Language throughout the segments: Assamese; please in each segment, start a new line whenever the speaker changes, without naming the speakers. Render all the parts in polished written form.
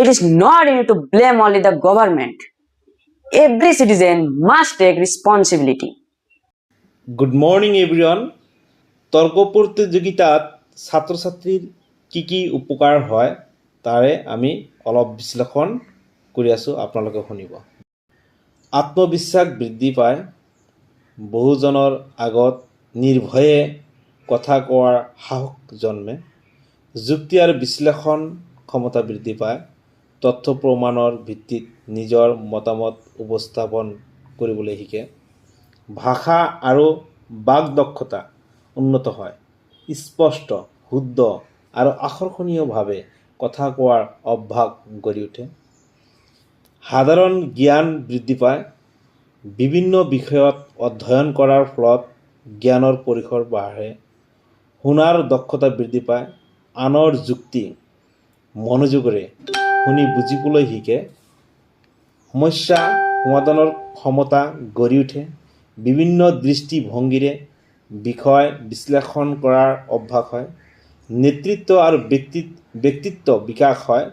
It is not you to blame only the government. Every citizen must take responsibility.
Good morning everyone. তৰ্ক প্ৰতিযোগিতাত ছাত্ৰ ছাত্ৰীৰ কি উপকাৰ হয় তাৰে আমি অলপ বিশ্লেষণ কৰি আছোঁ, আপোনালোকে শুনিব। আত্মবিশ্বাস বৃদ্ধি পায়, বহুজনৰ আগত নিৰ্ভয়ে কথা কোৱাৰ সাহস জন্মে, যুক্তি আৰু বিশ্লেষণ ক্ষমতা বৃদ্ধি পায়, তথ্য প্ৰমাণৰ ভিত্তিত নিজৰ মতামত উপস্থাপন কৰিবলৈ শিকে, ভাষা আৰু বাক দক্ষতা উন্নত হয়, স্পষ্ট, শুদ্ধ আৰু আকৰ্ষণীয়ভাৱে কথা কোৱাৰ অভ্যাস গঢ়ি উঠে, সাধাৰণ জ্ঞান বৃদ্ধি পায়, বিভিন্ন বিষয়ত অধ্যয়ন কৰাৰ ফলত জ্ঞানৰ পৰিসৰ বাঢ়ে, শুনাৰ দক্ষতা বৃদ্ধি পায়, আনৰ যুক্তি মনোযোগেৰে শুনি বুজিবলৈ শিকে, সমস্যা সমাধানৰ ক্ষমতা গঢ়ি উঠে, বিভিন্ন দৃষ্টিভংগীৰে বিষয় বিশ্লেষণ কৰাৰ অভ্যাস হয়, নেতৃত্ব আৰু ব্যক্তিত্ব বিকাশ হয়,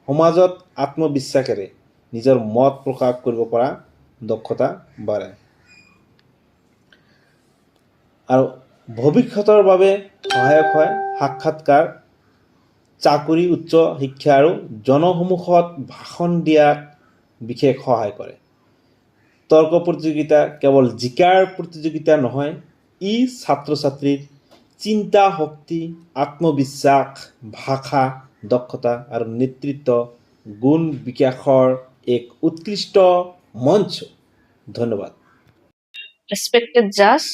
সমাজত আত্মবিশ্বাসেৰে নিজৰ মত প্ৰকাশ কৰিব পৰা দক্ষতা বাঢ়ে আৰু ভৱিষ্যতৰ বাবে সহায়ক হয়। সাক্ষাৎকাৰ, চাকৰি, উচ্চ শিক্ষা আৰু জনসমুখত ভাষণ দিয়াত বিশেষ সহায় কৰে। তৰ্ক প্ৰতিযোগিতা কেৱল জিকাৰ প্ৰতিযোগিতা নহয়, ই ছাত্ৰ ছাত্ৰীৰ চিন্তা শক্তি, আত্মবিশ্বাস, ভাষা দক্ষতা আৰু নেতৃত্ব গুণ বিকাশৰ এক উৎকৃষ্ট মঞ্চ। ধন্যবাদ।
Respected judge,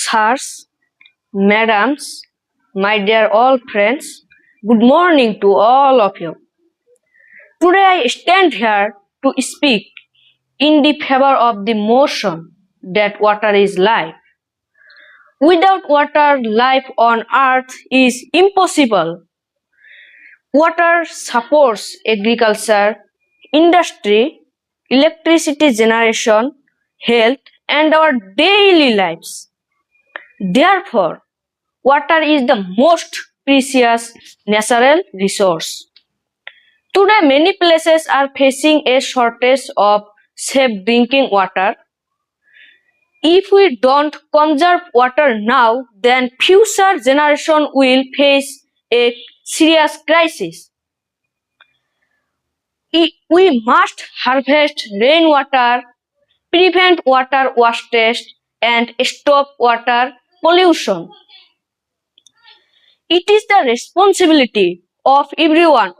sirs, madams, my dear all friends, good morning to all of you. Today I stand here to speak in the favor of the motion that water is life. Without water, life on earth is impossible. Water supports agriculture, industry, electricity generation, health, and our daily lives. Therefore, water is the most precious natural resource. Today, many places are facing a shortage of safe drinking water. If we don't conserve water now, then future generation will face a serious crisis. We must harvest rainwater, prevent water wastage, and stop water pollution. It is the responsibility of everyone